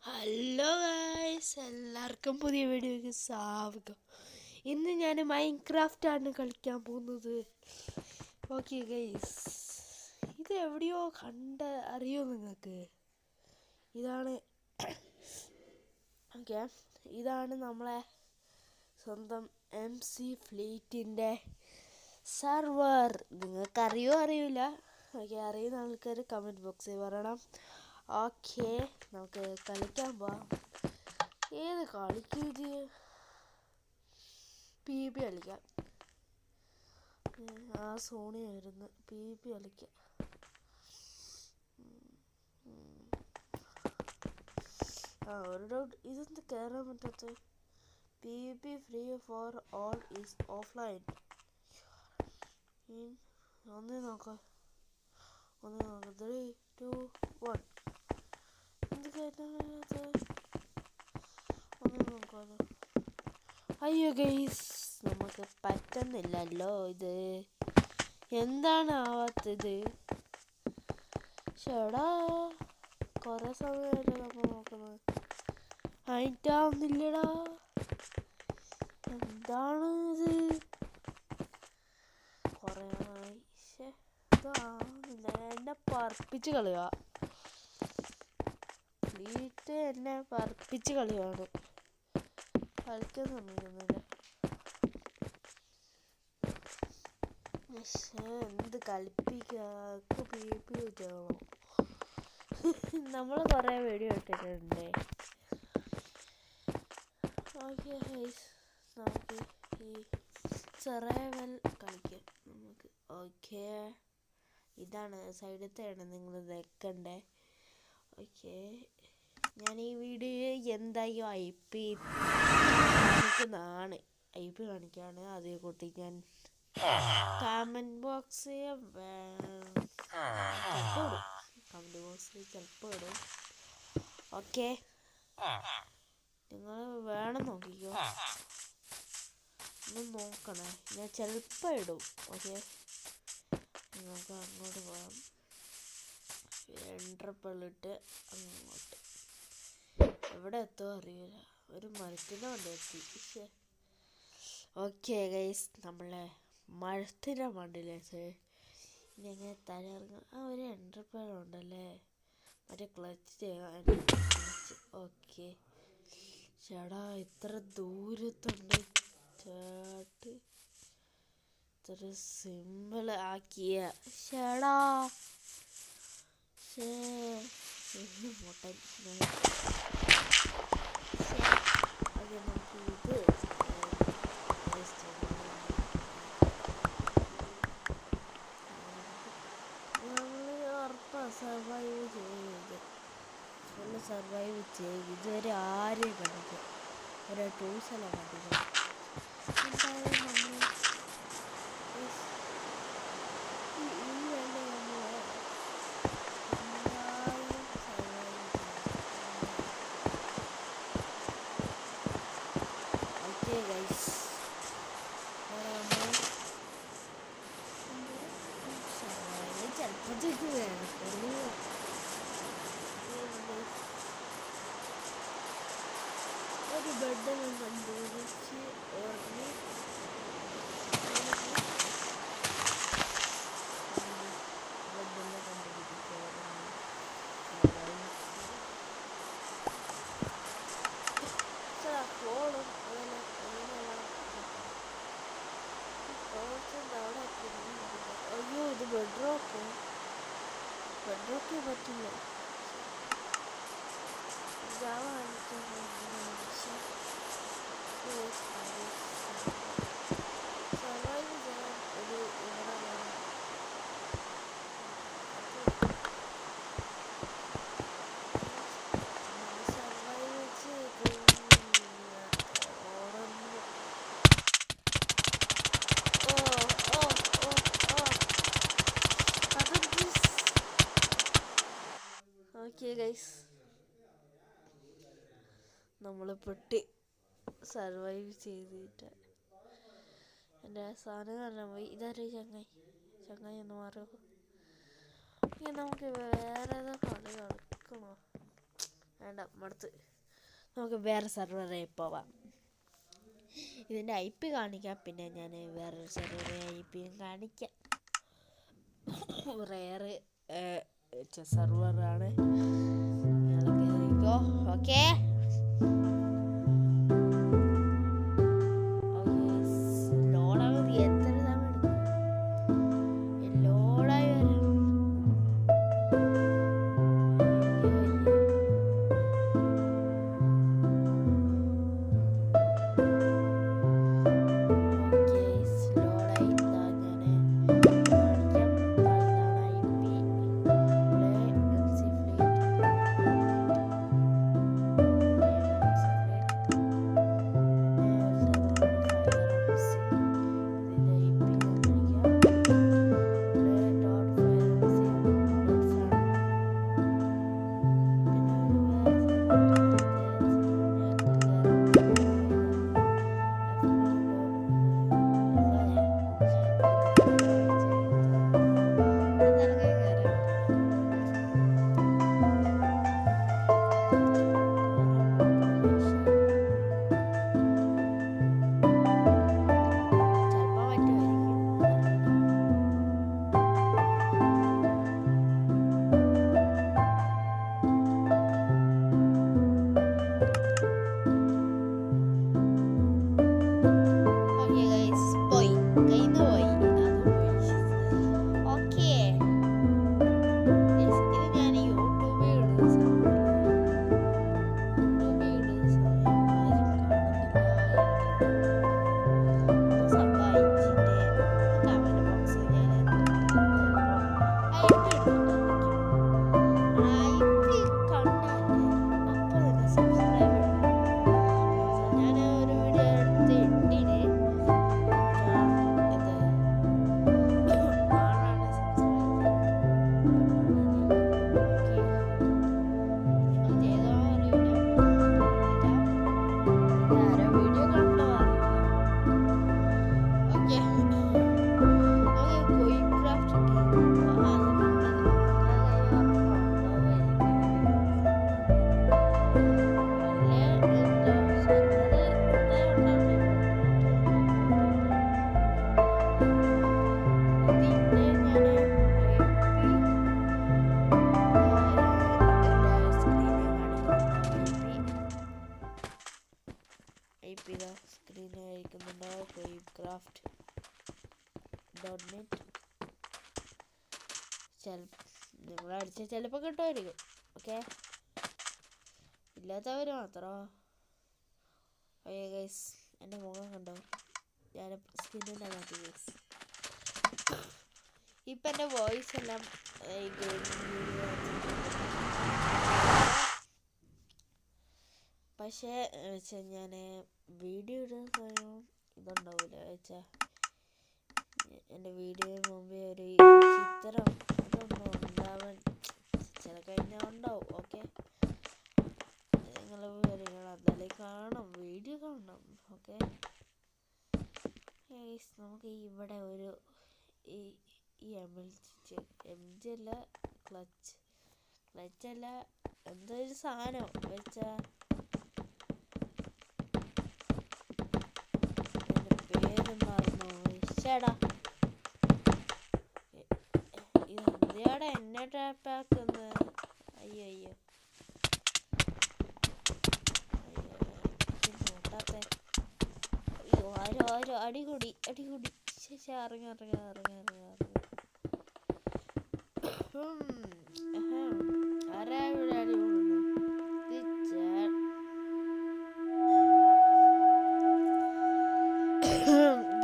Hello guys, എല്ലാവർക്കും പുതിയ വീഡിയോയ്ക്ക് സ്വാഗതം. ഇന്ന് ഞാൻ മൈൻക്രാഫ്റ്റ് ആണ് കളിക്കാൻ പോകുന്നത്. ഓക്കെ ഗൈസ്, ഇത് എവിടെയോ അറിയോ നിങ്ങൾക്ക്? ഇതാണ് ഓക്കെ, ഇതാണ് നമ്മളെ സ്വന്തം MC ഫ്ലീറ്റിൻ്റെ സെർവർ. നിങ്ങൾക്കറിയോ അറിയില്ല? ഓക്കെ, അറിയുന്ന ആൾക്കാർ കമൻറ്റ് ബോക്സിൽ പറയണം. ഓക്കെ, നമുക്ക് കളിക്കാൻ പോവാം. ഏത് കളിക്കും ഇത്? PB കളിക്കാം. ആ സോണി വരുന്നു. PB കളിക്കാം. ഒരു ഡൗട്ട്, ഇതെന്ത് കയറാൻ പറ്റാത്ത? PB free for all is offline. ഒന്ന് നോക്കാം. 3, 2, 1. എന്ത് കയറ്റാൻ പറ്റാത്ത? ഒന്ന് നോക്കാമല്ലോ. അയ്യോ ഗൈസ്, നമുക്ക് പറ്റുന്നില്ലല്ലോ. ഇത് എന്താണ് ആവാത്തത്? ചേടാ, കുറെ സമയമായിട്ട് നമ്മൾ നോക്കുന്നത്. ആയിട്ടാവുന്നില്ലടാ. എന്താണ് ഇത്? കുറെ ഇതാവുന്നില്ല. എന്നെ പറപ്പിച്ച് കളിയാ. വീട്ട് എന്നെ പറപ്പിച്ച് കളിയാണ്. കളിക്കാൻ സമ്മതിക്കുന്നില്ല. എന്ത് കളിപ്പിക്കാക്ക് PB വെച്ചാണോ? നമ്മൾ കുറേ വീഡിയോ ഇട്ടിട്ടുണ്ട്. ഓക്കെ ഗൈസ്, നമുക്ക് ഈ സർവൈവൽ കളിക്കാം നമുക്ക്. ഓക്കെ, ഇതാണ് സൈഡത്തെയാണ് നിങ്ങൾ വെക്കണ്ടേ. ഓക്കെ, ഞാൻ ഈ വീഡിയോ എന്തായാലും IP കാണിക്കുന്നതാണ്. IP കാണിക്കുകയാണ്. അതേ കൂട്ടി ഞാൻ കമൻറ്റ് ബോക്സിൽ ചിലപ്പോൾ ഇടും. ഓക്കെ, നിങ്ങൾ വേണം നോക്കിക്കോ. ഒന്ന് നോക്കണേ, ഞാൻ ചിലപ്പോൾ ഇടും. ഓക്കെ, നിങ്ങൾക്ക് അങ്ങോട്ട് പോകാം. എൻട്രപ്പിളിട്ട് അങ്ങോട്ട് എവിടെ എത്തുമോ അറിയില്ല. ഒരു മരത്തിൻ്റെ കൊണ്ട് എത്തി. ഓക്കെ ഗൈസ്, നമ്മളെ മരത്തിൻ്റെ മണ്ടിലേക്ക് ഇനി എങ്ങനെ തലയിറങ്ങും? ഒരു എൻട്രപ്പിളുണ്ടല്ലേ, മറ്റേ ക്ലച്ച് ചെയ്യാൻ. ഓക്കെ, ചേടാ ഇത്ര ദൂരത്തുണ്ട്. ചേട്ട് ഇത്ര സിമ്പിൾ ആക്കിയ ചേടാ. മുട്ടൻ അത് നമുക്ക് ഇത് സർവൈവ് ചെയ്ത് ഫുള്ള് സർവൈവ് ചെയ്ത് ഇതുവരെ ആരെയും കണ്ടില്ല. ഒരു ടൂൾസെല്ലാം കണ്ടില്ല. എന്തായാലും നമ്മൾ ഒരു ബെഡെല്ലാം കണ്ടുപിടിച്ച് ഉറങ്ങി ബെഡെല്ലാം കണ്ടുപിടിച്ച് ഫോണും അതെല്ലാം അവിടെ. അയ്യോ, ഇത് ബെഡ്റോക്കേ പറ്റില്ല. ജാവ സർവൈവ് ചെയ്യാൻ ഒരു ഇവിടെ വേണം. സർവൈവ് ചെയ്ത് ഓക്കെ ഗൈസ്, നമ്മൾ പെട്ടി സർവൈവ് ചെയ്തിട്ട് എൻ്റെ സാധനങ്ങളെല്ലാം പോയി. ഇതാരോ ചങ്ങായി ഒന്ന് മാറുമോ? ഇനി നമുക്ക് വേറെ ഏതോ കളി കളിക്കണോ? വേണ്ട മടുത്ത്. നമുക്ക് വേറെ സെർവറിൽ പോവാം. ഇതിൻ്റെ IP കാണിക്കാം, പിന്നെ ഞാൻ വേറൊരു സെർവറിൻ്റെ IP കാണിക്കാം. റെയർ സെർവറാണ്. ഓക്കെ ലോഡാകുന്നത് എത്ര തവണ ലോഡായി വരും. നിങ്ങൾ അടിച്ചാൽ ചിലപ്പോൾ കിട്ടുമായിരിക്കും. ഓക്കെ, ഇല്ലാത്തവർ മാത്രം. ഓക്കെ ഗൈസ്, എൻ്റെ മുഖം കണ്ടോ? ഞാൻ സ്കിന്നിൻ്റെ മാറ്റി ഗൈസ്. ഇപ്പം എൻ്റെ വോയിസ് എല്ലാം പക്ഷേ വെച്ചാൽ ഞാൻ വീഡിയോ ഇടുന്ന സമയം ഇതുണ്ടാവില്ല. വെച്ചാൽ എൻ്റെ വീഡിയോയിൽ മുമ്പേ ഒരു ചിത്രം ഇതൊന്നും ഉണ്ടാവാൻ ചില കഴിഞ്ഞാൽ ഉണ്ടാവും. ഓക്കെ, നിങ്ങൾ എന്തായാലും കാണണം, വീഡിയോ കാണണം. ഓക്കെ, നമുക്ക് ഇവിടെ ഒരു ഈ MG അല്ല, ക്ലച്ചല്ല, എന്തോ ഒരു സാധനം വെച്ചാൽ പേര് മറന്നു. ചേടാ, ഇതെന്തിയാടെ എന്നെ ട്രാപ്പാക്കുന്നത്? അയ്യോ അയ്യോ നോട്ടാത്തെ. അയ്യോ ആരോ അടികൂടി. ശേഷം ഇറങ്ങി. ആരാ ഇവിടെ അടി കൂടുന്നു?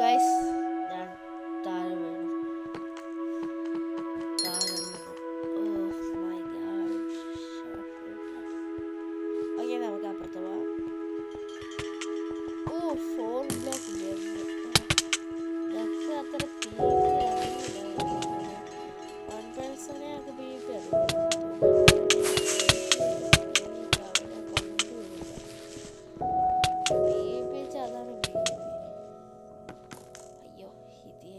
ഗൈസ്, ഞാൻ താഴെ വീണു. ഓക്കെ, നമുക്ക് അപ്പുറത്ത് പോവാം. 4 ബ്ലോക്ക് ഞങ്ങൾക്ക് അത്ര വൺ പേഴ്സണെ ഒക്കെ PvP അതാണ്. അയ്യോ, ഇത്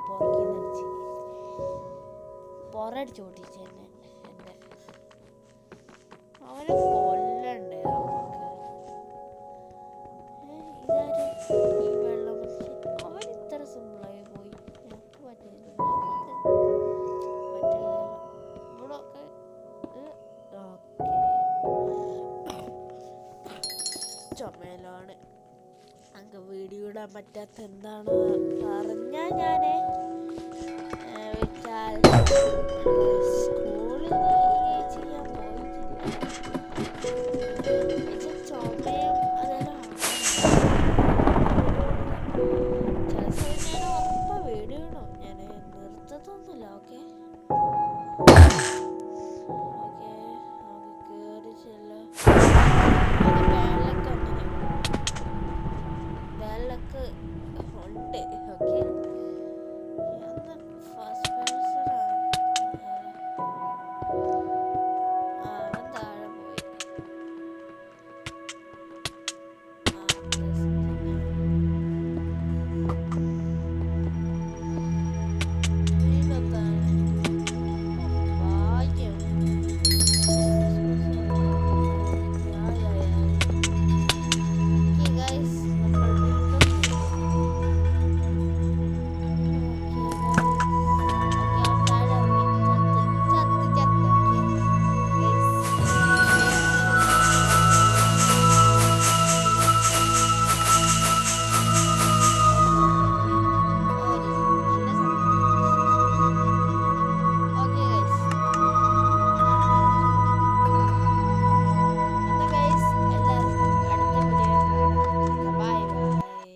പുറകിൽ നിന്ന് പൊറടിച്ച് ഓടിച്ച് തന്നെ അവനെ ചുമയിലാണ്. നമുക്ക് വീഡിയോ ഇടാൻ പറ്റാത്ത എന്താണ് പറഞ്ഞാൽ ഞാൻ വെച്ചാൽ